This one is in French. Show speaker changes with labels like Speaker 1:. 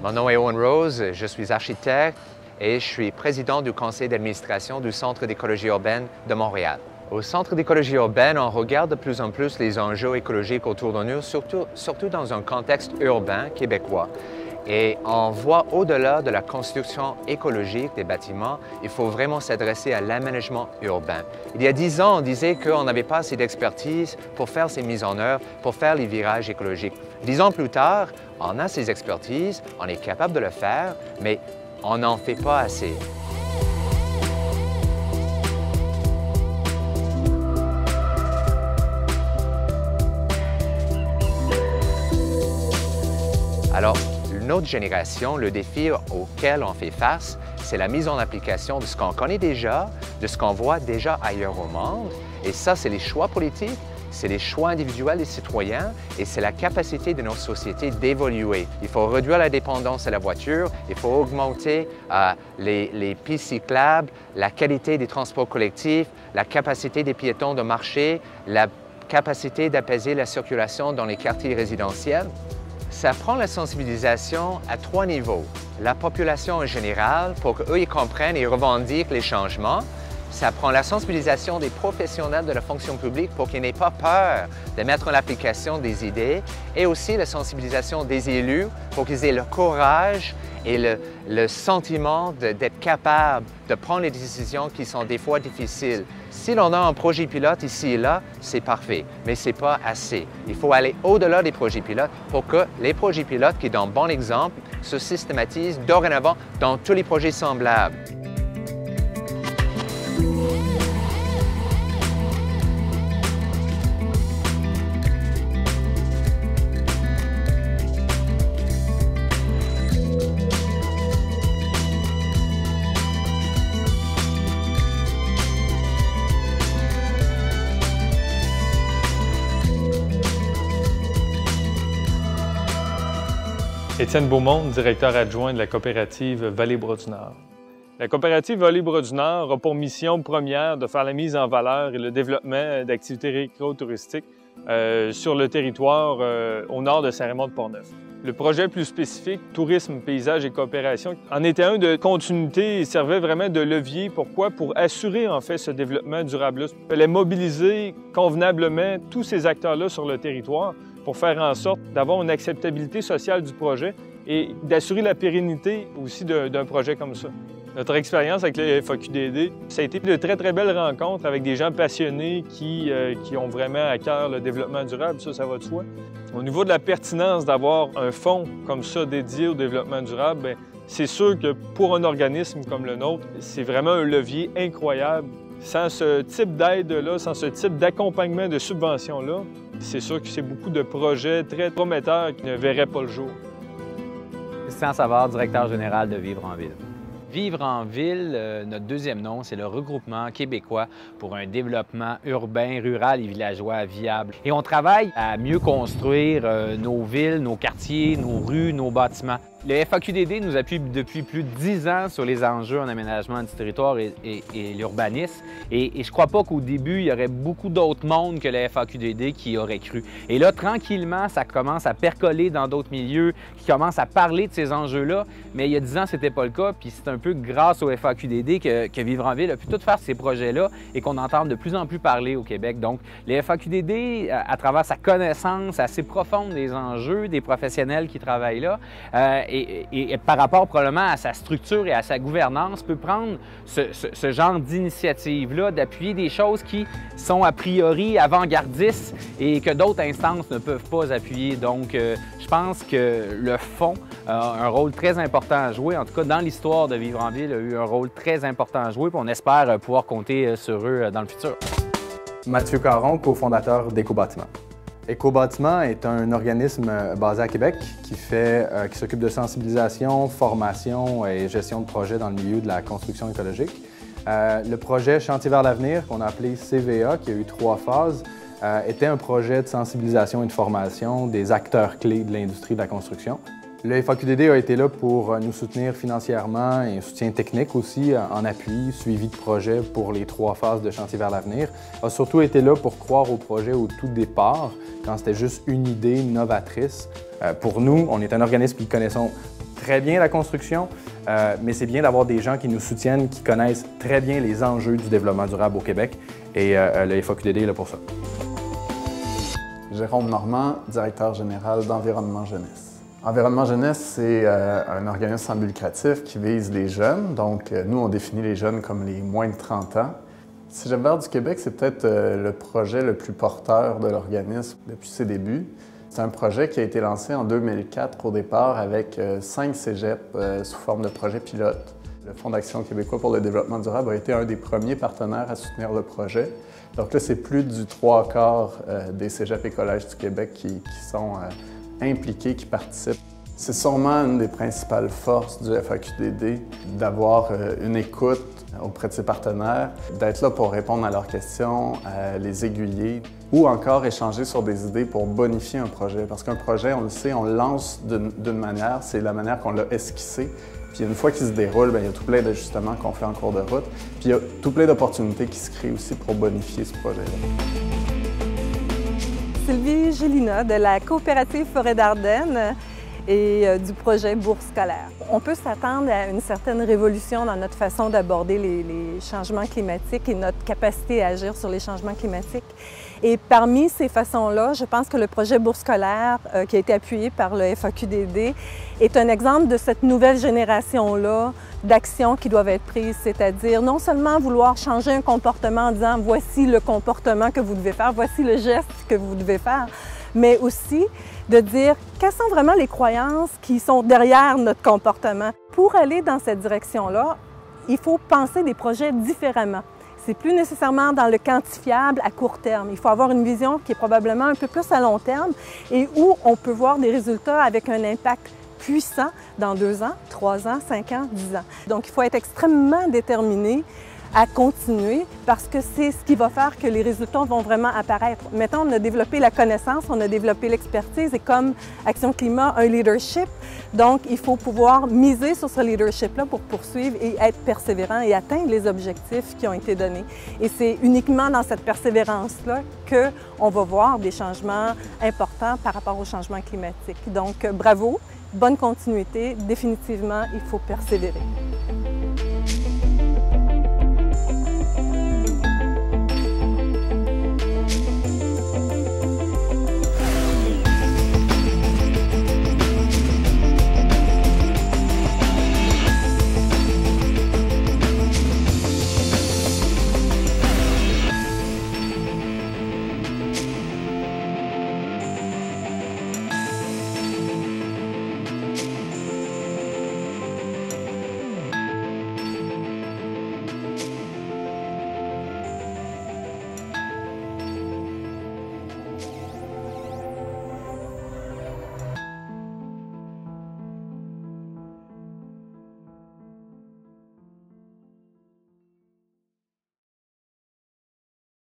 Speaker 1: Mon nom est Owen Rose, je suis architecte et je suis président du conseil d'administration du Centre d'écologie urbaine de Montréal. Au Centre d'écologie urbaine, on regarde de plus en plus les enjeux écologiques autour de nous, surtout dans un contexte urbain québécois. Et on voit au-delà de la construction écologique des bâtiments, il faut vraiment s'adresser à l'aménagement urbain. Il y a 10 ans, on disait qu'on n'avait pas assez d'expertise pour faire ces mises en œuvre, pour faire les virages écologiques. 10 ans plus tard, on a ces expertises, on est capable de le faire, mais on n'en fait pas assez. Alors, notre génération, le défi auquel on fait face, c'est la mise en application de ce qu'on connaît déjà, de ce qu'on voit déjà ailleurs au monde. Et ça, c'est les choix politiques, c'est les choix individuels des citoyens et c'est la capacité de nos sociétés d'évoluer. Il faut réduire la dépendance à la voiture, il faut augmenter les pistes cyclables, la qualité des transports collectifs, la capacité des piétons de marcher, la capacité d'apaiser la circulation dans les quartiers résidentiels. Ça prend la sensibilisation à 3 niveaux. La population en général, pour qu'eux ils comprennent et revendiquent les changements. Ça prend la sensibilisation des professionnels de la fonction publique pour qu'ils n'aient pas peur de mettre en application des idées. Et aussi la sensibilisation des élus pour qu'ils aient le courage et le sentiment d'être capables de prendre les décisions qui sont des fois difficiles. Si l'on a un projet pilote ici et là, c'est parfait, mais ce n'est pas assez. Il faut aller au-delà des projets pilotes pour que les projets pilotes qui donnent bon exemple se systématisent dorénavant dans tous les projets semblables.
Speaker 2: Étienne Beaumonde, directeur adjoint de la coopérative Vallée-Bras-du-Nord. La coopérative Vallée-Bras-du-Nord a pour mission première de faire la mise en valeur et le développement d'activités récréotouristiques sur le territoire au nord de Saint-Raymond-de-Portneuf. Le projet plus spécifique, Tourisme, paysage et coopération, en était un de continuité et servait vraiment de levier. Pourquoi? Pour assurer en fait ce développement durable-là. Il fallait mobiliser convenablement tous ces acteurs-là sur le territoire pour faire en sorte d'avoir une acceptabilité sociale du projet et d'assurer la pérennité aussi d'un projet comme ça. Notre expérience avec le FAQDD, ça a été de très belles rencontres avec des gens passionnés qui ont vraiment à cœur le développement durable, ça va de soi. Au niveau de la pertinence d'avoir un fonds comme ça dédié au développement durable, c'est sûr que pour un organisme comme le nôtre, c'est vraiment un levier incroyable. Sans ce type d'aide-là, sans ce type d'accompagnement de subventions-là, c'est sûr que c'est beaucoup de projets très prometteurs qui ne verraient pas le jour.
Speaker 3: Christian Savard, directeur général de Vivre en Ville. Vivre en Ville, notre deuxième nom, c'est le regroupement québécois pour un développement urbain, rural et villageois viable. Et on travaille à mieux construire nos villes, nos quartiers, nos rues, nos bâtiments. Le FAQDD nous appuie depuis plus de 10 ans sur les enjeux en aménagement du territoire et l'urbanisme. Et je ne crois pas qu'au début, il y aurait beaucoup d'autres mondes que le FAQDD qui auraient cru. Et là, tranquillement, ça commence à percoler dans d'autres milieux qui commencent à parler de ces enjeux-là. Mais il y a 10 ans, ce n'était pas le cas. Puis c'est un peu grâce au FAQDD que Vivre en Ville a pu tout faire ces projets-là et qu'on entend de plus en plus parler au Québec. Donc, le FAQDD, à travers sa connaissance assez profonde des enjeux, des professionnels qui travaillent là, et par rapport probablement à sa structure et à sa gouvernance, peut prendre ce genre d'initiative-là, d'appuyer des choses qui sont a priori avant-gardistes et que d'autres instances ne peuvent pas appuyer. Donc, je pense que le fonds a un rôle très important à jouer. En tout cas, dans l'histoire de Vivre en Ville, a eu un rôle très important à jouer. Puis on espère pouvoir compter sur eux dans le futur.
Speaker 4: Mathieu Caron, cofondateur d'Écobâtiment. Écobâtiment est un organisme basé à Québec qui s'occupe de sensibilisation, formation et gestion de projets dans le milieu de la construction écologique. Le projet Chantier vers l'avenir, qu'on a appelé CVA, qui a eu 3 phases, était un projet de sensibilisation et de formation des acteurs clés de l'industrie de la construction. Le FAQDD a été là pour nous soutenir financièrement et un soutien technique aussi en appui, suivi de projet pour les 3 phases de Chantier vers l'avenir. A surtout été là pour croire au projet au tout départ, quand c'était juste une idée novatrice. Pour nous, on est un organisme qui connaissons très bien la construction, mais c'est bien d'avoir des gens qui nous soutiennent, qui connaissent très bien les enjeux du développement durable au Québec, et le FAQDD est là pour ça.
Speaker 5: Jérôme Normand, directeur général d'Environnement Jeunesse. Environnement Jeunesse, c'est un organisme sans but lucratif qui vise les jeunes. Donc, nous, on définit les jeunes comme les moins de 30 ans. Cégep vert du Québec, c'est peut-être le projet le plus porteur de l'organisme depuis ses débuts. C'est un projet qui a été lancé en 2004 au départ avec 5 cégeps sous forme de projet pilote. Le Fonds d'action québécois pour le développement durable a été un des premiers partenaires à soutenir le projet. Donc là, c'est plus du 3/4 des cégeps et collèges du Québec qui sont impliqués, qui participent. C'est sûrement une des principales forces du FAQDD d'avoir une écoute auprès de ses partenaires, d'être là pour répondre à leurs questions, les aiguiller ou encore échanger sur des idées pour bonifier un projet. Parce qu'un projet, on le sait, on le lance d'une manière, c'est la manière qu'on l'a esquissé. Puis une fois qu'il se déroule, bien, il y a tout plein d'ajustements qu'on fait en cours de route. Puis il y a tout plein d'opportunités qui se créent aussi pour bonifier ce projet-là.
Speaker 6: Sylvie Gélina de la coopérative Forêt d'Ardennes et du projet Bourse scolaire. On peut s'attendre à une certaine révolution dans notre façon d'aborder les changements climatiques et notre capacité à agir sur les changements climatiques. Et parmi ces façons-là, je pense que le projet Bourse scolaire, qui a été appuyé par le FAQDD, est un exemple de cette nouvelle génération-là d'actions qui doivent être prises, c'est-à-dire non seulement vouloir changer un comportement en disant « voici le comportement que vous devez faire, voici le geste que vous devez faire », mais aussi de dire quelles sont vraiment les croyances qui sont derrière notre comportement. Pour aller dans cette direction-là, il faut penser des projets différemment. C'est plus nécessairement dans le quantifiable à court terme. Il faut avoir une vision qui est probablement un peu plus à long terme et où on peut voir des résultats avec un impact puissant dans 2 ans, 3 ans, 5 ans, 10 ans. Donc, il faut être extrêmement déterminé à continuer parce que c'est ce qui va faire que les résultats vont vraiment apparaître. Maintenant, on a développé la connaissance, on a développé l'expertise et comme Action Climat, un leadership. Donc, il faut pouvoir miser sur ce leadership-là pour poursuivre et être persévérant et atteindre les objectifs qui ont été donnés. Et c'est uniquement dans cette persévérance-là qu'on va voir des changements importants par rapport au changement climatique. Donc, bravo, bonne continuité. Définitivement, il faut persévérer.